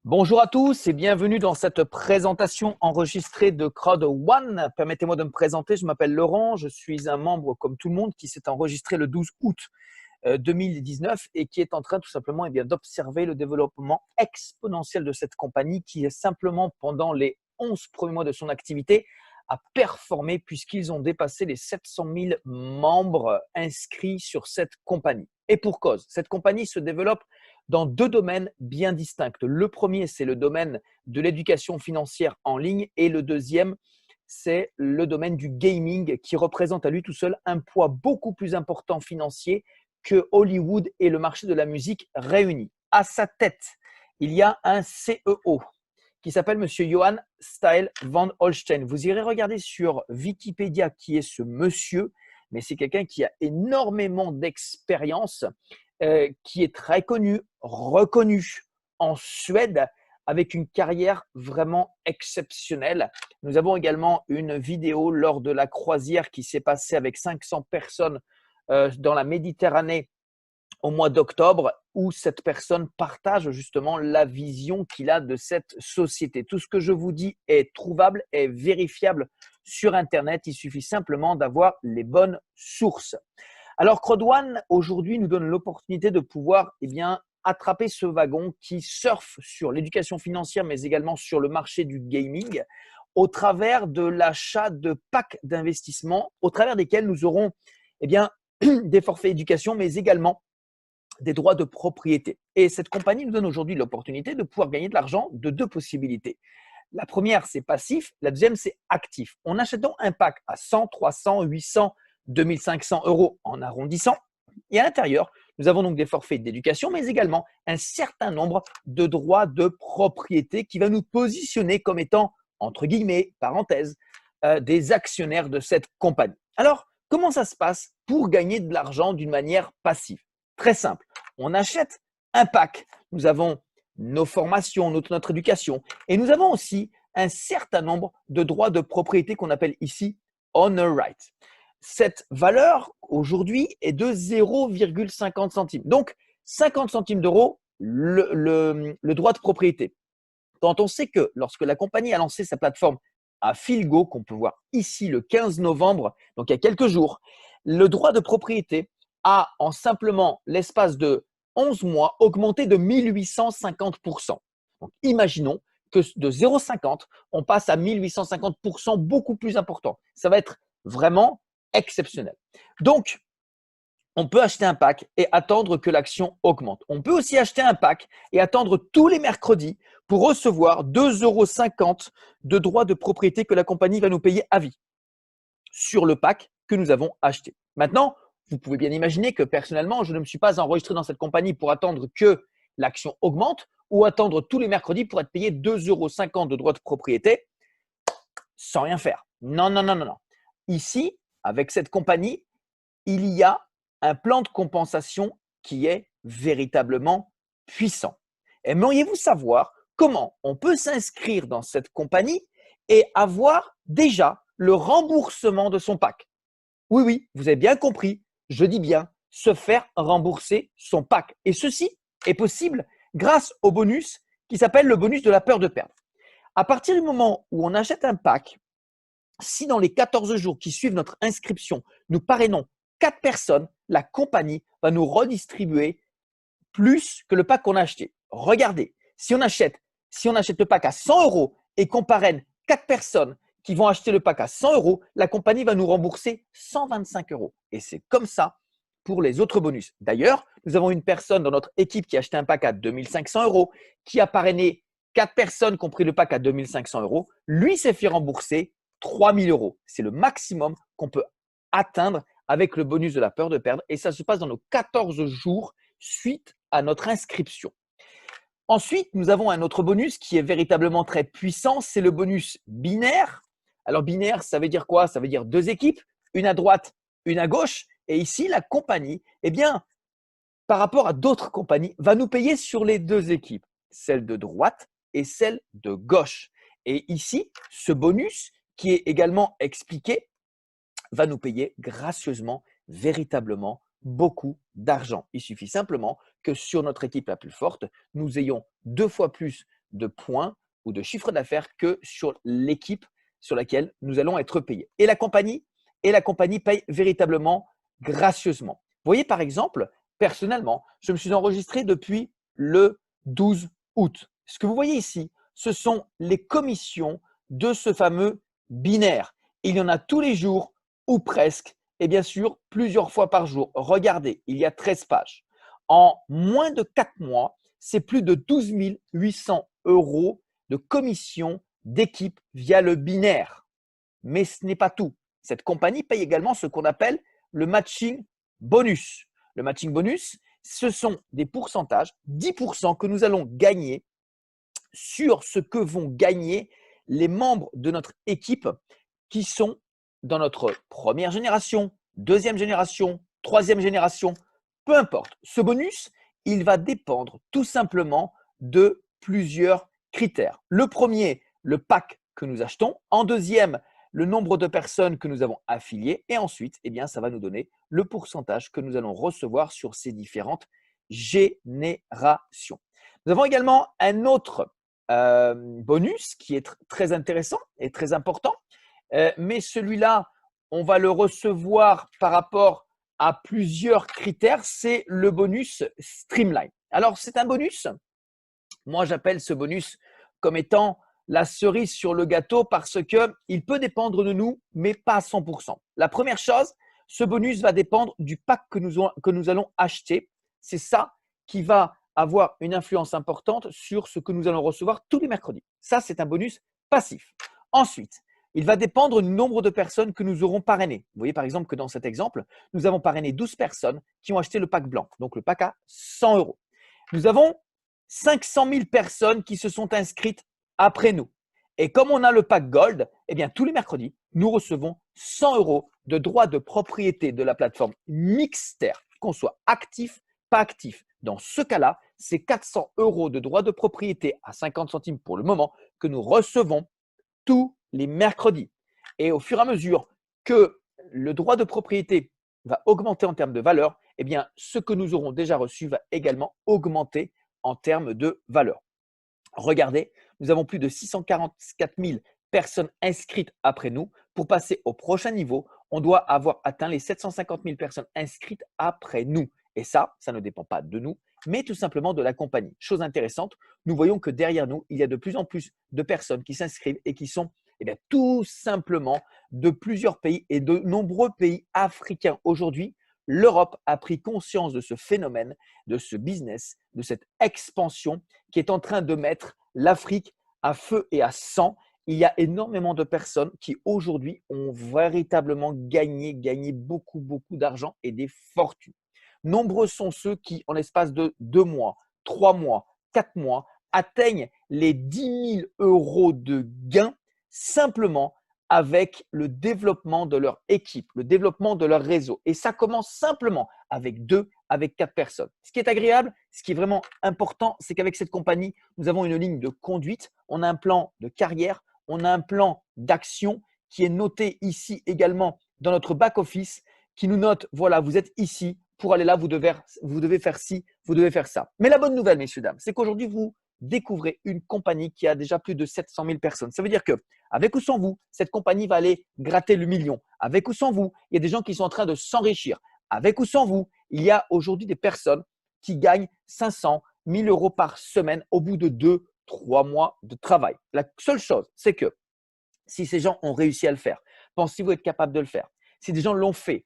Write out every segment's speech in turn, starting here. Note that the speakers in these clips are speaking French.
Bonjour à tous et bienvenue dans cette présentation enregistrée de Crowd One. Permettez-moi de me présenter, je m'appelle Laurent, je suis un membre comme tout le monde qui s'est enregistré le 12 août 2019 et qui est en train tout simplement d'observer le développement exponentiel de cette compagnie qui est simplement pendant les 11 premiers mois de son activité a performé puisqu'ils ont dépassé les 700 000 membres inscrits sur cette compagnie. Et pour cause, cette compagnie se développe dans deux domaines bien distincts. Le premier, c'est le domaine de l'éducation financière en ligne et le deuxième, c'est le domaine du gaming qui représente à lui tout seul un poids beaucoup plus important financier que Hollywood et le marché de la musique réunis. À sa tête, il y a un CEO qui s'appelle Monsieur Johann Style van Holstein. Vous irez regarder sur Wikipédia qui est ce monsieur, mais c'est quelqu'un qui a énormément d'expérience, qui est très connu, reconnu en Suède, avec une carrière vraiment exceptionnelle. Nous avons également une vidéo lors de la croisière qui s'est passée avec 500 personnes dans la Méditerranée au mois d'octobre, où cette personne partage justement la vision qu'il a de cette société. Tout ce que je vous dis est trouvable, est vérifiable sur Internet. Il suffit simplement d'avoir les bonnes sources. Alors, Crowd1, aujourd'hui, nous donne l'opportunité de pouvoir attraper ce wagon qui surfe sur l'éducation financière, mais également sur le marché du gaming, au travers de l'achat de packs d'investissement, au travers desquels nous aurons des forfaits éducation, mais également des droits de propriété. Et cette compagnie nous donne aujourd'hui l'opportunité de pouvoir gagner de l'argent de deux possibilités. La première, c'est passif. La deuxième, c'est actif. On achète donc un pack à 100, 300, 800, 2500 euros en arrondissant. Et à l'intérieur, nous avons donc des forfaits d'éducation, mais également un certain nombre de droits de propriété qui va nous positionner comme étant, entre guillemets, parenthèse, des actionnaires de cette compagnie. Alors, comment ça se passe pour gagner de l'argent d'une manière passive? Très simple. On achète un pack. Nous avons nos formations, notre éducation. Et nous avons aussi un certain nombre de droits de propriété qu'on appelle ici Honor Right. Cette valeur aujourd'hui est de 0,50 centimes. Donc, 50 centimes d'euros, le droit de propriété. Quand on sait que lorsque la compagnie a lancé sa plateforme à Philgo, qu'on peut voir ici le 15 novembre, donc il y a quelques jours, le droit de propriété a en simplement l'espace de 11 mois augmenté de 1850%. Donc imaginons que de 0,50, on passe à 1850%, beaucoup plus important. Ça va être vraiment exceptionnel. Donc, on peut acheter un pack et attendre que l'action augmente. On peut aussi acheter un pack et attendre tous les mercredis pour recevoir 2,50 € de droits de propriété que la compagnie va nous payer à vie sur le pack que nous avons acheté. Maintenant, vous pouvez bien imaginer que personnellement, je ne me suis pas enregistré dans cette compagnie pour attendre que l'action augmente ou attendre tous les mercredis pour être payé 2,50 € de droits de propriété sans rien faire. Non, non, non, non, non. Ici, avec cette compagnie, il y a un plan de compensation qui est véritablement puissant. Aimeriez-vous savoir comment on peut s'inscrire dans cette compagnie et avoir déjà le remboursement de son pack? Oui, oui, vous avez bien compris, je dis bien se faire rembourser son pack. Et ceci est possible grâce au bonus qui s'appelle le bonus de la peur de perdre. À partir du moment où on achète un pack, si dans les 14 jours qui suivent notre inscription, nous parrainons 4 personnes, la compagnie va nous redistribuer plus que le pack qu'on a acheté. Regardez, si on achète le pack à 100 € et qu'on parraine 4 personnes qui vont acheter le pack à 100 €, la compagnie va nous rembourser 125 €. Et c'est comme ça pour les autres bonus. D'ailleurs, nous avons une personne dans notre équipe qui a acheté un pack à 2500 €, qui a parrainé 4 personnes qui ont pris le pack à 2500 €. Lui s'est fait rembourser 3000 €. C'est le maximum qu'on peut atteindre avec le bonus de la peur de perdre. Et ça se passe dans nos 14 jours suite à notre inscription. Ensuite, nous avons un autre bonus qui est véritablement très puissant, c'est le bonus binaire. Alors binaire, ça veut dire quoi? Ça veut dire deux équipes, une à droite, une à gauche. Et ici, la compagnie, par rapport à d'autres compagnies, va nous payer sur les deux équipes, celle de droite et celle de gauche. Et ici, ce bonus, qui est également expliqué, va nous payer gracieusement, véritablement beaucoup d'argent. Il suffit simplement que sur notre équipe la plus forte, nous ayons 2 fois plus de points ou de chiffre d'affaires que sur l'équipe sur laquelle nous allons être payés. Et la compagnie paye véritablement gracieusement. Vous voyez, par exemple, personnellement, je me suis enregistré depuis le 12 août. Ce que vous voyez ici, ce sont les commissions de ce fameux binaire. Il y en a tous les jours ou presque et bien sûr plusieurs fois par jour. Regardez, il y a 13 pages. En moins de 4 mois, c'est plus de 12 800 euros de commission d'équipe via le binaire. Mais ce n'est pas tout. Cette compagnie paye également ce qu'on appelle le matching bonus. Le matching bonus, ce sont des pourcentages, 10% que nous allons gagner sur ce que vont gagner les membres de notre équipe qui sont dans notre première génération, deuxième génération, troisième génération, peu importe. Ce bonus, il va dépendre tout simplement de plusieurs critères. Le premier, le pack que nous achetons. En deuxième, le nombre de personnes que nous avons affiliées. Et ensuite, eh bien, ça va nous donner le pourcentage que nous allons recevoir sur ces différentes générations. Nous avons également un autre bonus qui est très intéressant et très important. Mais celui-là, on va le recevoir par rapport à plusieurs critères. C'est le bonus Streamline. Alors, c'est un bonus. Moi, j'appelle ce bonus comme étant la cerise sur le gâteau parce qu'il peut dépendre de nous, mais pas à 100%. La première chose, ce bonus va dépendre du pack que nous allons acheter. C'est ça qui va avoir une influence importante sur ce que nous allons recevoir tous les mercredis. Ça, c'est un bonus passif. Ensuite, il va dépendre du nombre de personnes que nous aurons parrainées. Vous voyez par exemple que dans cet exemple, nous avons parrainé 12 personnes qui ont acheté le pack blanc, donc le pack à 100 euros. Nous avons 500 000 personnes qui se sont inscrites après nous. Et comme on a le pack Gold, eh bien, tous les mercredis, nous recevons 100 euros de droits de propriété de la plateforme Mixter, qu'on soit actif, pas actif. Dans ce cas-là, c'est 400 euros de droits de propriété à 50 centimes pour le moment que nous recevons tous les mercredis. Et au fur et à mesure que le droit de propriété va augmenter en termes de valeur, eh bien, ce que nous aurons déjà reçu va également augmenter en termes de valeur. Regardez, nous avons plus de 644 000 personnes inscrites après nous. Pour passer au prochain niveau, on doit avoir atteint les 750 000 personnes inscrites après nous. Et ça ne dépend pas de nous, mais tout simplement de la compagnie. Chose intéressante, nous voyons que derrière nous, il y a de plus en plus de personnes qui s'inscrivent et qui sont tout simplement de plusieurs pays et de nombreux pays africains. Aujourd'hui, l'Europe a pris conscience de ce phénomène, de ce business, de cette expansion qui est en train de mettre l'Afrique à feu et à sang. Il y a énormément de personnes qui aujourd'hui ont véritablement gagné beaucoup d'argent et des fortunes. Nombreux sont ceux qui, en l'espace de 2 mois, 3 mois, 4 mois, atteignent les 10 000 euros de gains simplement avec le développement de leur équipe, le développement de leur réseau. Et ça commence simplement avec 2, avec 4 personnes. Ce qui est agréable, ce qui est vraiment important, c'est qu'avec cette compagnie, nous avons une ligne de conduite, on a un plan de carrière, on a un plan d'action qui est noté ici également dans notre back-office, qui nous note, voilà, vous êtes ici, pour aller là, vous devez faire ci, vous devez faire ça. Mais la bonne nouvelle, messieurs, dames, c'est qu'aujourd'hui, vous découvrez une compagnie qui a déjà plus de 700 000 personnes. Ça veut dire que, avec ou sans vous, cette compagnie va aller gratter le million. Avec ou sans vous, il y a des gens qui sont en train de s'enrichir. Avec ou sans vous, il y a aujourd'hui des personnes qui gagnent 500, 1000 euros par semaine au bout de 2, 3 mois de travail. La seule chose, c'est que si ces gens ont réussi à le faire, pensez-vous être capable de le faire? Si des gens l'ont fait,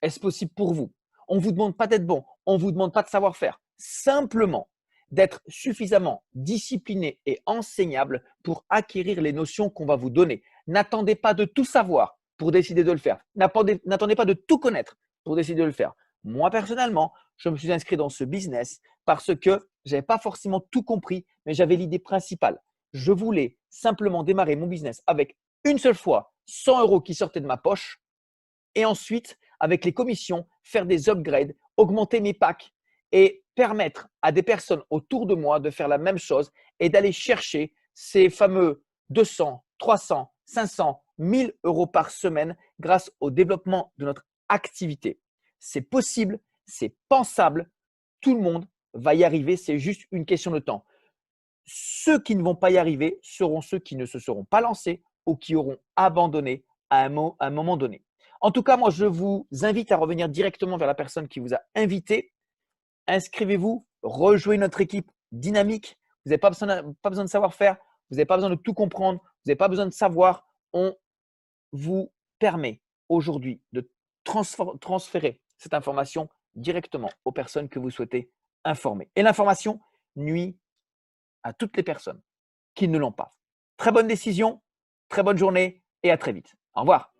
est-ce possible pour vous? On ne vous demande pas d'être bon, on ne vous demande pas de savoir faire. Simplement d'être suffisamment discipliné et enseignable pour acquérir les notions qu'on va vous donner. N'attendez pas de tout savoir pour décider de le faire. N'attendez pas de tout connaître pour décider de le faire. Moi, personnellement, je me suis inscrit dans ce business parce que je n'avais pas forcément tout compris, mais j'avais l'idée principale. Je voulais simplement démarrer mon business avec une seule fois 100 euros qui sortaient de ma poche et ensuite, avec les commissions, faire des upgrades, augmenter mes packs et permettre à des personnes autour de moi de faire la même chose et d'aller chercher ces fameux 200, 300, 500, 1000 euros par semaine grâce au développement de notre activité. C'est possible, c'est pensable, tout le monde va y arriver, c'est juste une question de temps. ceux qui ne vont pas y arriver seront ceux qui ne se seront pas lancés ou qui auront abandonné à un moment donné. En tout cas, moi, je vous invite à revenir directement vers la personne qui vous a invité. Inscrivez-vous, rejoignez notre équipe dynamique. Vous n'avez pas besoin de savoir-faire, vous n'avez pas besoin de tout comprendre, vous n'avez pas besoin de savoir. On vous permet aujourd'hui de transférer cette information directement aux personnes que vous souhaitez informer. Et l'information nuit à toutes les personnes qui ne l'ont pas. Très bonne décision, très bonne journée et à très vite. Au revoir.